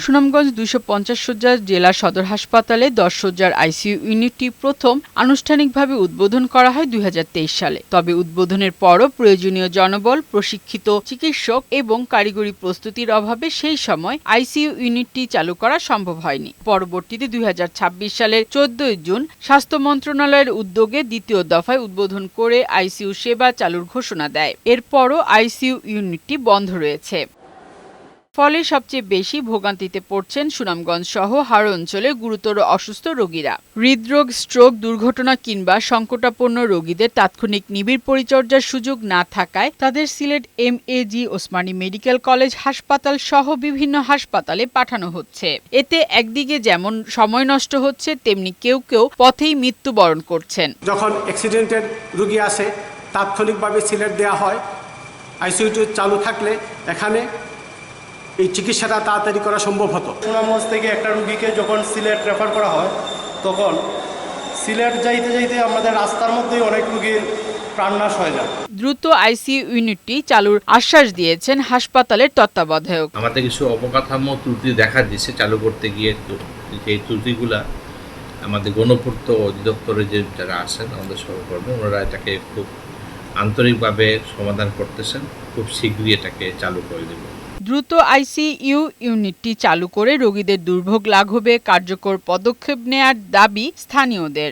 সুনামগঞ্জ ২৫০ শয্যার জেলা সদর হাসপাতালে ১০ শয্যার আইসিইউ ইউনিটটি প্রথম আনুষ্ঠানিকভাবে উদ্বোধন করা হয় ২০২৩ সালে। তবে উদ্বোধনের পরও প্রয়োজনীয় জনবল, প্রশিক্ষিত চিকিৎসক এবং কারিগরি প্রস্তুতির অভাবে সেই সময় আইসিইউ ইউনিটটি চালু করা সম্ভব হয়নি। পরবর্তীতে ২০২৬ সালের ১৪ জুন স্বাস্থ্য মন্ত্রণালয়ের উদ্যোগে দ্বিতীয় দফায় উদ্বোধন করে আইসিইউ সেবা চালুর ঘোষণা দেয়। এরপরও আইসিইউ ইউনিটটি বন্ধ রয়েছে। ফলে সবচেয়ে বেশি ভোগান্তিতে পড়ছেন সুনামগঞ্জ সহ হাওড় অঞ্চলের গুরুতর অসুস্থ রোগীরা। হৃদরোগ, স্ট্রোক, দুর্ঘটনা কিংবা সংকটাপন্ন রোগীদের তাৎক্ষণিক নিবিড় পরিচর্যার সুযোগ না থাকায় তাদের Sylhet MAG Osmani medical college হাসপাতাল সহ বিভিন্ন হাসপাতালে পাঠানো হচ্ছে। এতে একদিকে যেমন সময় নষ্ট হচ্ছে, তেমনি কেউ কেউ পথেই মৃত্যুবরণ করছেন। যখন অ্যাক্সিডেন্টের রোগী আসে তাৎক্ষণিকভাবে সিলেট দেওয়া হয়। আইসিইউ চালু থাকলে এখানে এই চিকিৎসাটা তাড়াতাড়ি করা সম্ভব হতো। সুনামগঞ্জ থেকে একটা রুগীকে যখন সিলেট রেফার করা হয়, তখন সিলেট যাইতে যাইতে আমাদের রাস্তার মধ্যেই অনেক রুগীর প্রাণনাশ হয়ে যায়। দ্রুত আইসিইউ ইউনিটটি চালুর আশ্বাস দিয়েছেন হাসপাতালের তত্ত্বাবধায়ক। আমাদের কিছু অবকাঠামো ত্রুটি দেখা দিচ্ছে চালু করতে গিয়ে। এই ত্রুটিগুলা আমাদের গণপূর্ত অধিদপ্তরে যারা আছেন, আমাদের সহকর্মী, ওনারা এটাকে খুব আন্তরিকভাবে সমাধান করতেছেন। খুব শীঘ্রই এটাকে চালু করে দেব। দ্রুত আইসিইউ ইউনিটটি চালু করে রোগীদের দুর্ভোগ লাঘবে কার্যকর পদক্ষেপ নেয়ার দাবি স্থানীয়দের।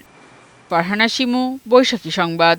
ফারহানা শিমু, বৈশাখী সংবাদ।